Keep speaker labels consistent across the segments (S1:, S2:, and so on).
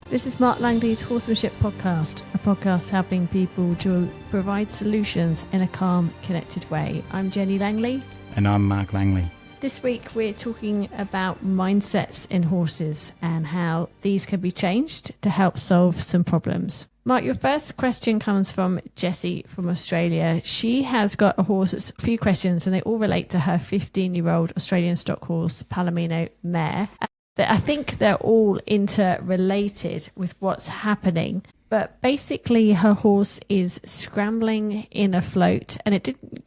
S1: This is Mark Langley's Horsemanship podcast, a podcast helping people to provide solutions in a calm, connected way. I'm Jenny Langley.
S2: And I'm Mark Langley.
S1: This week we're talking about mindsets in horses and how these can be changed to help solve some problems. Mark, your first question comes from Jessie from Australia. She has got a horse, it's a few questions, and they all relate to her 15-year-old Australian stock horse, Palomino mare. I think they're all interrelated with what's happening, but basically her horse is scrambling in a float, and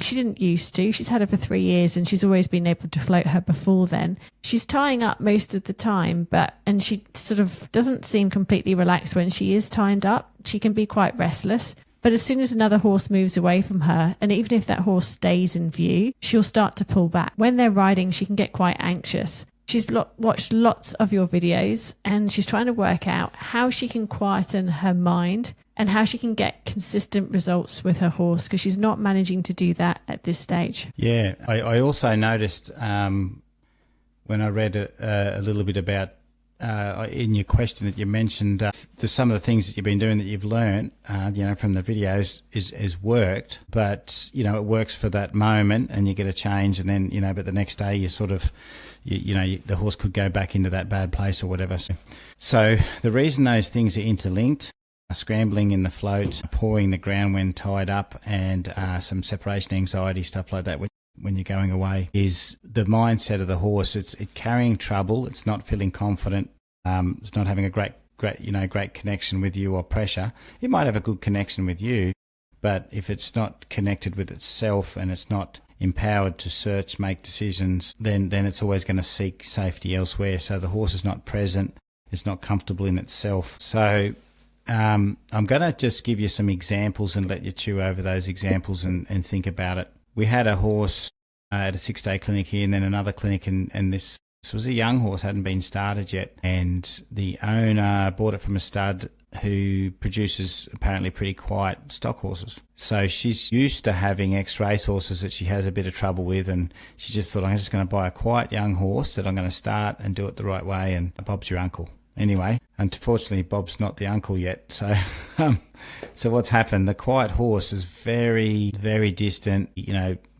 S1: she didn't used to. She's had her for 3 years and she's always been able to float her before then. She's tying up most of the time, and she sort of doesn't seem completely relaxed when she is tied up. She can be quite restless. But as soon as another horse moves away from her, and even if that horse stays in view, she'll start to pull back. When they're riding, she can get quite anxious. She's watched lots of your videos and she's trying to work out how she can quieten her mind and how she can get consistent results with her horse, because she's not managing to do that at this stage.
S2: Yeah, I also noticed when I read a little bit about in your question that you mentioned some of the things that you've been doing that you've learned, from the videos is worked, but, it works for that moment and you get a change, and then, but the next day you sort of, the horse could go back into that bad place or whatever. So the reason those things are interlinked, scrambling in the float, pawing the ground when tied up, and some separation anxiety, stuff like that when you're going away, is the mindset of the horse. It's carrying trouble. It's not feeling confident. It's not having a great connection with you or pressure. It might have a good connection with you, but if it's not connected with itself and it's not empowered to search, make decisions, then it's always going to seek safety elsewhere. So the horse is not present. It's not comfortable in itself. So I'm going to just give you some examples and let you chew over those examples and think about it. We had a horse at a 6-day clinic here, and then another clinic, and this was a young horse, hadn't been started yet, and the owner bought it from a stud who produces apparently pretty quiet stock horses. So she's used to having ex-race horses that she has a bit of trouble with, and she just thought, I'm just going to buy a quiet young horse that I'm going to start and do it the right way, and Bob's your uncle. Anyway, unfortunately, Bob's not the uncle yet. So so what's happened? The quiet horse is very, very distant,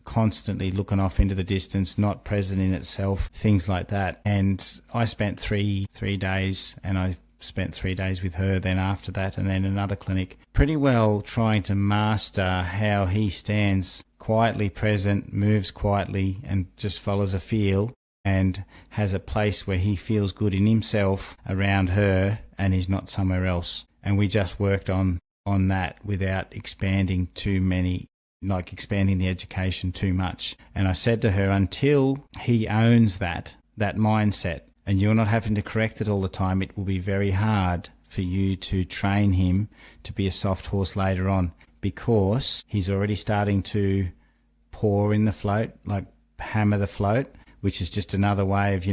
S2: constantly looking off into the distance, not present in itself, things like that. And I spent three days, and I spent 3 days with her then after that, and then another clinic, pretty well trying to master how he stands quietly present, moves quietly, and just follows a feel, and has a place where he feels good in himself around her and he's not somewhere else. And we just worked on that without expanding too many, like expanding the education too much. And I said to her, until he owns that mindset, and you're not having to correct it all the time, it will be very hard for you to train him to be a soft horse later on, because he's already starting to paw in the float, like hammer the float, which is just another way of,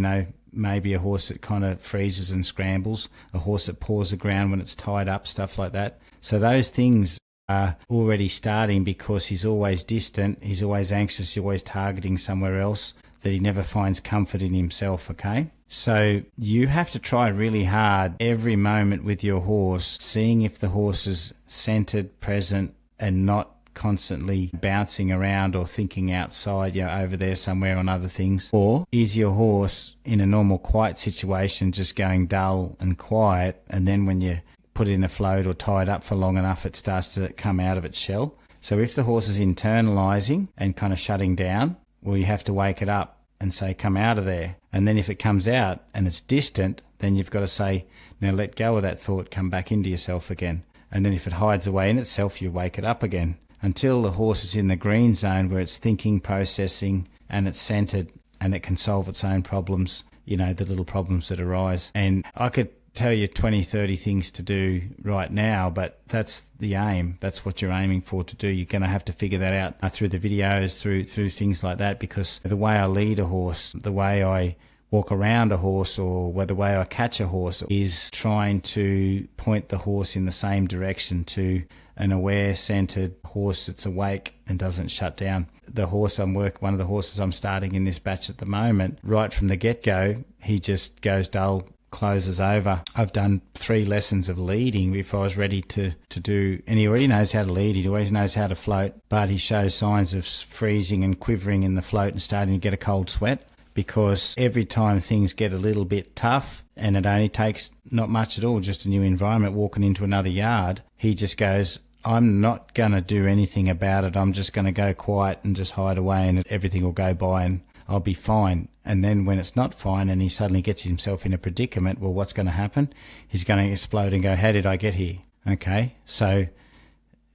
S2: maybe a horse that kind of freezes and scrambles, a horse that paws the ground when it's tied up, stuff like that. So those things are already starting because he's always distant, he's always anxious, he's always targeting somewhere else, that he never finds comfort in himself, okay? So you have to try really hard every moment with your horse, seeing if the horse is centered, present, and not constantly bouncing around or thinking outside, over there somewhere on other things. Or is your horse in a normal quiet situation just going dull and quiet, and then when you put it in a float or tie it up for long enough, it starts to come out of its shell? So if the horse is internalizing and kind of shutting down, well, you have to wake it up and say, come out of there. And then if it comes out and it's distant, then you've got to say, now let go of that thought, come back into yourself again. And then if it hides away in itself, you wake it up again, until the horse is in the green zone where it's thinking, processing, and it's centered, and it can solve its own problems, the little problems that arise. And I could tell you 20, 30 things to do right now, but that's the aim. That's what you're aiming for to do. You're going to have to figure that out through the videos, through things like that, because the way I lead a horse, the way I walk around a horse, or the way I catch a horse, is trying to point the horse in the same direction to an aware, centered horse that's awake and doesn't shut down. The horse one of the horses I'm starting in this batch at the moment, right from the get-go, he just goes dull, closes over. I've done 3 lessons of leading before I was ready to do, and he already knows how to lead, he always knows how to float, but he shows signs of freezing and quivering in the float and starting to get a cold sweat, because every time things get a little bit tough, and it only takes not much at all, just a new environment, walking into another yard, he just goes, I'm not going to do anything about it. I'm just going to go quiet and just hide away, and everything will go by and I'll be fine. And then when it's not fine and he suddenly gets himself in a predicament, well, what's going to happen? He's going to explode and go, how did I get here? Okay, so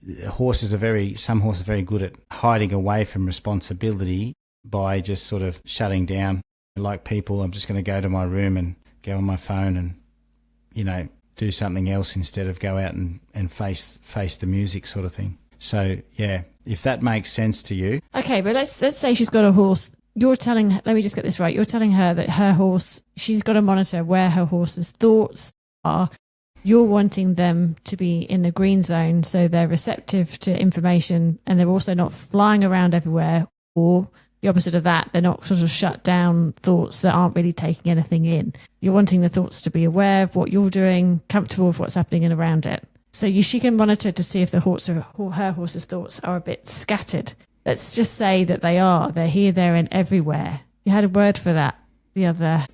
S2: some horses are very good at hiding away from responsibility by just sort of shutting down. Like people, I'm just going to go to my room and go on my phone and, do something else instead of go out and face the music sort of thing. So, yeah, if that makes sense to you.
S1: Okay, but let's say she's got a horse. Let me just get this right. You're telling her that her horse, she's got to monitor where her horse's thoughts are. You're wanting them to be in the green zone so they're receptive to information and they're also not flying around everywhere, or the opposite of that, they're not sort of shut down thoughts that aren't really taking anything in. You're wanting the thoughts to be aware of what you're doing, comfortable with what's happening and around it. So she can monitor to see if her horse's thoughts are a bit scattered. Let's just say that they are. They're here, there, and everywhere. You had a word for that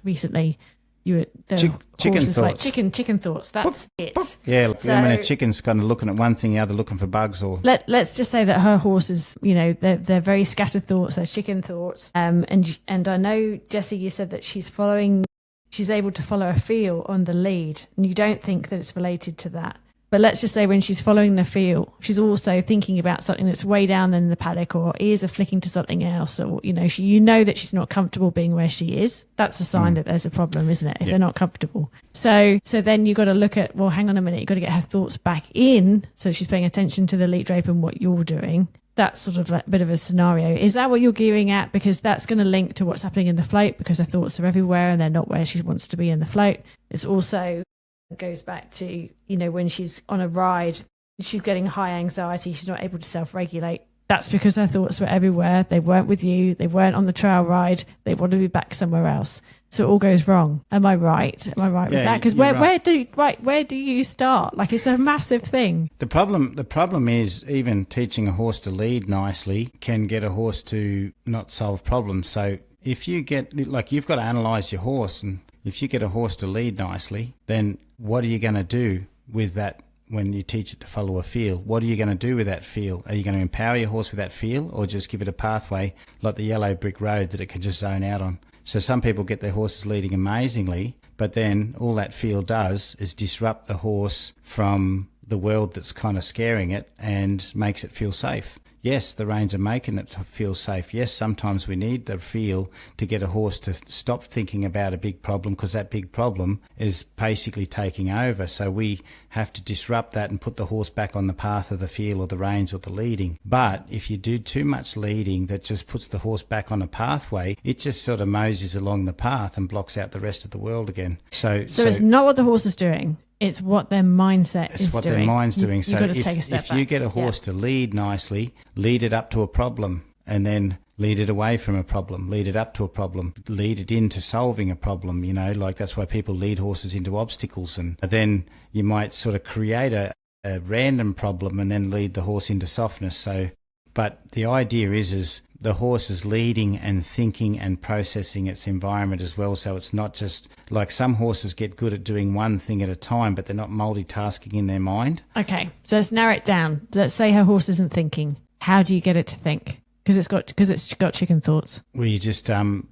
S1: recently.
S2: Chicken thoughts.
S1: Like chicken thoughts. That's it.
S2: Yeah,
S1: so,
S2: when a chicken's kind of looking at one thing, the other looking for bugs. Or
S1: let's just say that her horses, they're very scattered thoughts. They're chicken thoughts. And I know, Jessie, you said that she's able to follow a feel on the lead, and you don't think that it's related to that. But let's just say when she's following the feel, she's also thinking about something that's way down in the paddock, or ears are flicking to something else, or, that she's not comfortable being where she is. That's a sign that there's a problem, isn't it? If they're not comfortable. So then you've got to look at, well, hang on a minute, you've got to get her thoughts back in. So she's paying attention to the lead drape and what you're doing. That's sort of like a bit of a scenario. Is that what you're gearing at? Because that's going to link to what's happening in the float, because her thoughts are everywhere and they're not where she wants to be in the float. It's also goes back to, when she's on a ride, she's getting high anxiety, she's not able to self-regulate. That's because her thoughts were everywhere. They weren't with you. They weren't on the trail ride. They want to be back somewhere else. So it all goes wrong. Am I right? Am I right with that? Because where do you start? Like, it's a massive thing.
S2: The problem is, even teaching a horse to lead nicely can get a horse to not solve problems. So if you get, you've got to analyze your horse, and if you get a horse to lead nicely, then what are you going to do with that when you teach it to follow a feel? What are you going to do with that feel? Are you going to empower your horse with that feel, or just give it a pathway like the yellow brick road that it can just zone out on? So some people get their horses leading amazingly, but then all that feel does is disrupt the horse from the world that's kind of scaring it and makes it feel safe. Yes, the reins are making it feel safe. Yes, sometimes we need the feel to get a horse to stop thinking about a big problem, because that big problem is basically taking over. So we have to disrupt that and put the horse back on the path of the feel or the reins or the leading. But if you do too much leading that just puts the horse back on a pathway, it just sort of moseys along the path and blocks out the rest of the world again. So
S1: it's not what the horse is doing. It's what their mindset is doing.
S2: It's what their mind's doing. So
S1: if
S2: you get a horse to lead nicely, lead it up to a problem, and then lead it away from a problem, lead it up to a problem, lead it into solving a problem, that's why people lead horses into obstacles. And then you might sort of create a random problem and then lead the horse into softness. But the idea is the horse is leading and thinking and processing its environment as well. So it's not just like some horses get good at doing one thing at a time, but they're not multitasking in their mind. Okay,
S1: so let's narrow it down. Let's say her horse isn't thinking. How do you get it to think? Because it's got chicken thoughts.
S2: Well, you just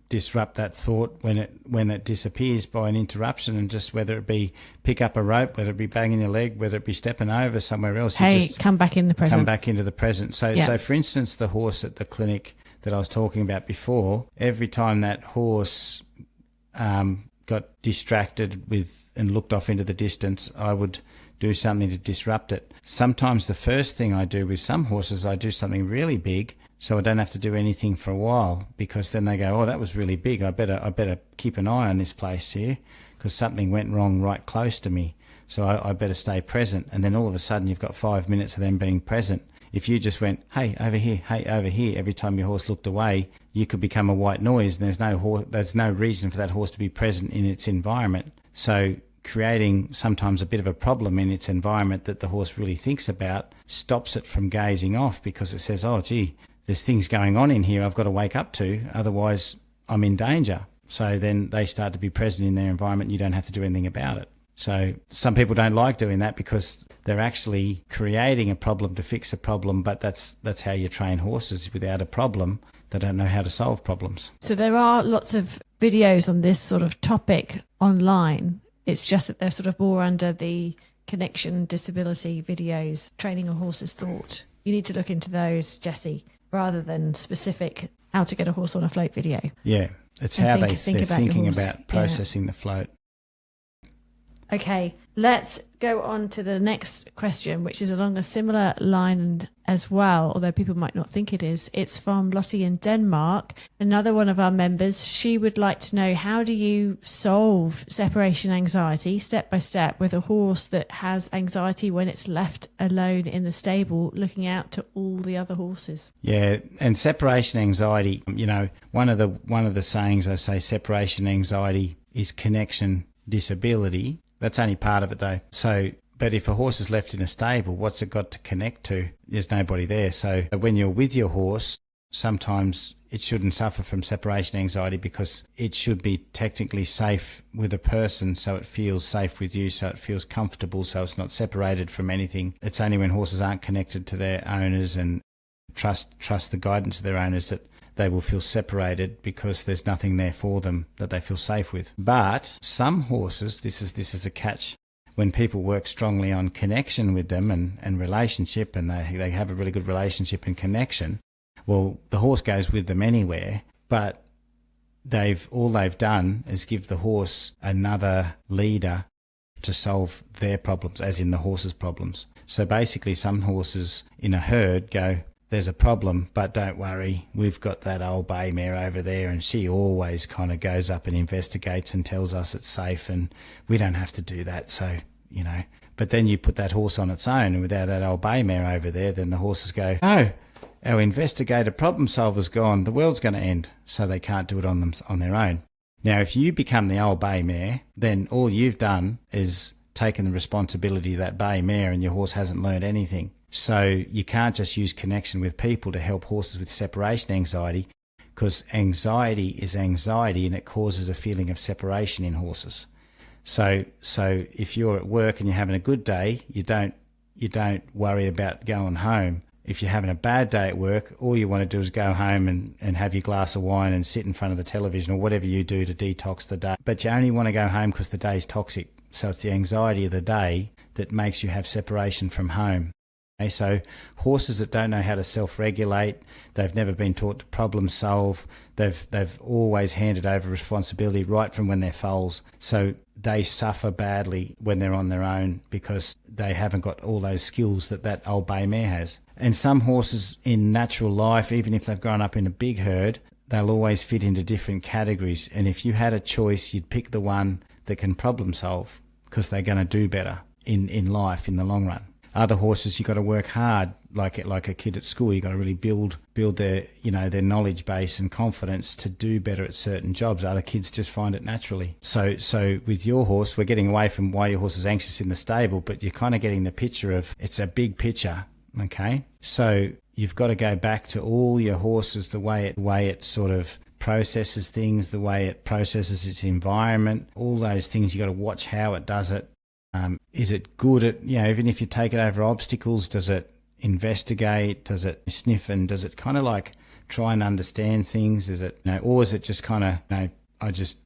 S2: disrupt that thought when it disappears by an interruption, and just whether it be pick up a rope, whether it be banging your leg, whether it be stepping over somewhere else.
S1: Come back in the present.
S2: Come back into the present. So for instance, the horse at the clinic that I was talking about before, every time that horse got distracted with and looked off into the distance, I would do something to disrupt it. Sometimes the first thing I do with some horses, I do something really big, so I don't have to do anything for a while, because then they go, oh, that was really big. I better keep an eye on this place here, because something went wrong right close to me. So I better stay present. And then all of a sudden you've got 5 minutes of them being present. If you just went, hey, over here, every time your horse looked away, you could become a white noise, and there's no reason for that horse to be present in its environment. So creating sometimes a bit of a problem in its environment that the horse really thinks about stops it from gazing off, because it says, oh, gee, there's things going on in here I've got to wake up to, otherwise I'm in danger. So then they start to be present in their environment and you don't have to do anything about it. So some people don't like doing that because they're actually creating a problem to fix a problem, but that's how you train horses. Without a problem, they don't know how to solve problems.
S1: So there are lots of videos on this sort of topic online. It's just that they're sort of more under the connection disability videos, training a horse's thought. You need to look into those, Jessie, rather than specific how to get a horse on a float video.
S2: Yeah, it's how they're thinking about processing the float.
S1: Okay, let's go on to the next question, which is along a similar line as well, although people might not think it is. It's from Lottie in Denmark, another one of our members. She would like to know, how do you solve separation anxiety step by step with a horse that has anxiety when it's left alone in the stable, looking out to all the other horses?
S2: Yeah, and separation anxiety, you know, one of the sayings I say, separation anxiety is connection disability. That's only part of it though. So, but if a horse is left in a stable, what's it got to connect to? There's nobody there. So when you're with your horse, sometimes it shouldn't suffer from separation anxiety because it should be technically safe with a person, so it feels safe with you, so it feels comfortable, so it's not separated from anything. It's only when horses aren't connected to their owners and trust the guidance of their owners that they will feel separated, because there's nothing there for them that they feel safe with. But some horses, this is a catch, when people work strongly on connection with them and relationship, and they have a really good relationship and connection, well, the horse goes with them anywhere, but all they've done is give the horse another leader to solve their problems, as in the horse's problems. So basically some horses in a herd go, there's a problem, but don't worry, we've got that old bay mare over there, and she always kind of goes up and investigates and tells us it's safe, and we don't have to do that. So, you know, but then you put that horse on its own, and without that old bay mare over there, then the horses go, oh, our investigator problem solver's gone, the world's going to end. So they can't do it on their own. Now, if you become the old bay mare, then all you've done is taken the responsibility of that bay mare, and your horse hasn't learned anything. So you can't just use connection with people to help horses with separation anxiety, because anxiety is anxiety and it causes a feeling of separation in horses. So if you're at work and you're having a good day, you don't worry about going home. If you're having a bad day at work, all you want to do is go home and have your glass of wine and sit in front of the television or whatever you do to detox the day. But you only want to go home because the day's toxic. So it's the anxiety of the day that makes you have separation from home. Okay, so horses that don't know how to self-regulate, they've never been taught to problem solve, they've always handed over responsibility right from when they're foals. So they suffer badly when they're on their own because they haven't got all those skills that old bay mare has. And some horses in natural life, even if they've grown up in a big herd, they'll always fit into different categories. And if you had a choice, you'd pick the one that can problem solve, because they're going to do better in life in the long run. Other horses, you've got to work hard, like a kid at school. You've got to really build their knowledge base and confidence to do better at certain jobs. Other kids just find it naturally. So with your horse, we're getting away from why your horse is anxious in the stable, but you're kind of getting the picture of, it's a big picture, okay? So you've got to go back to all your horses, the way it sort of processes things, the way it processes its environment, all those things. You've got to watch how it does it. Is it good at, even if you take it over obstacles, does it investigate, does it sniff, and does it kind of like try and understand things? Is it, or is it just kind of, I just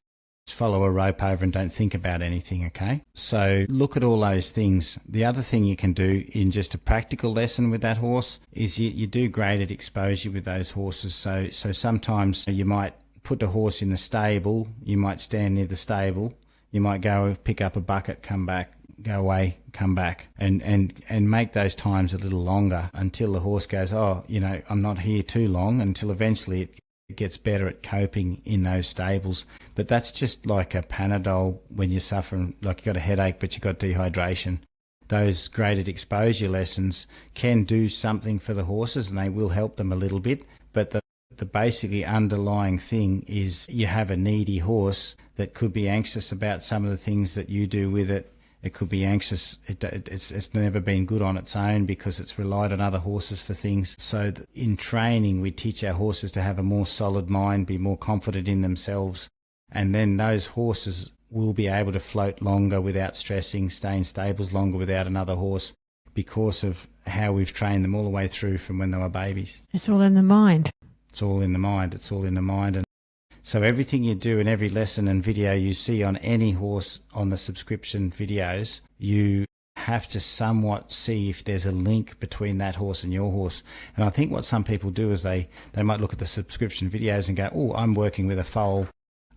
S2: follow a rope over and don't think about anything, okay? So look at all those things. The other thing you can do in just a practical lesson with that horse is you do graded exposure with those horses. So sometimes you might put the horse in the stable, you might stand near the stable, you might go pick up a bucket, come back, go away, come back, and make those times a little longer until the horse goes, I'm not here too long, until eventually it gets better at coping in those stables. But that's just like a Panadol when you're suffering, like you've got a headache but you've got dehydration. Those graded exposure lessons can do something for the horses and they will help them a little bit, but the basically underlying thing is you have a needy horse that could be anxious about some of the things that you do with it. It could be anxious. It's never been good on its own because it's relied on other horses for things. So in training, we teach our horses to have a more solid mind, be more confident in themselves. And then those horses will be able to float longer without stressing, stay in stables longer without another horse because of how we've trained them all the way through from when they were babies.
S1: It's all in the mind.
S2: It's all in the mind. It's all in the mind. And so everything you do in every lesson and video you see on any horse on the subscription videos, you have to somewhat see if there's a link between that horse and your horse. And I think what some people do is they might look at the subscription videos and go, oh, I'm working with a foal.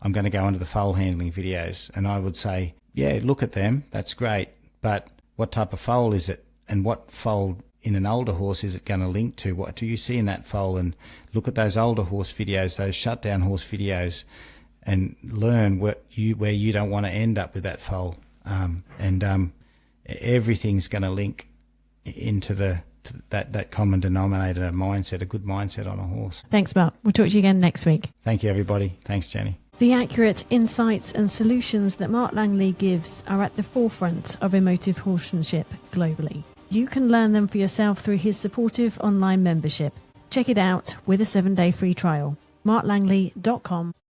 S2: I'm going to go into the foal handling videos. And I would say, yeah, look at them. That's great. But what type of foal is it? And what foal in an older horse is it going to link to? What do you see in that foal? And look at those older horse videos, those shutdown horse videos, and learn where you don't want to end up with that foal. Everything's going to link into that common denominator mindset, a good mindset on a horse.
S1: Thanks, Mark. We'll talk to you again next week.
S2: Thank you, everybody. Thanks, Jenny.
S1: The accurate insights and solutions that Mark Langley gives are at the forefront of emotive horsemanship globally. You can learn them for yourself through his supportive online membership. Check it out with a 7-day free trial. marklangley.com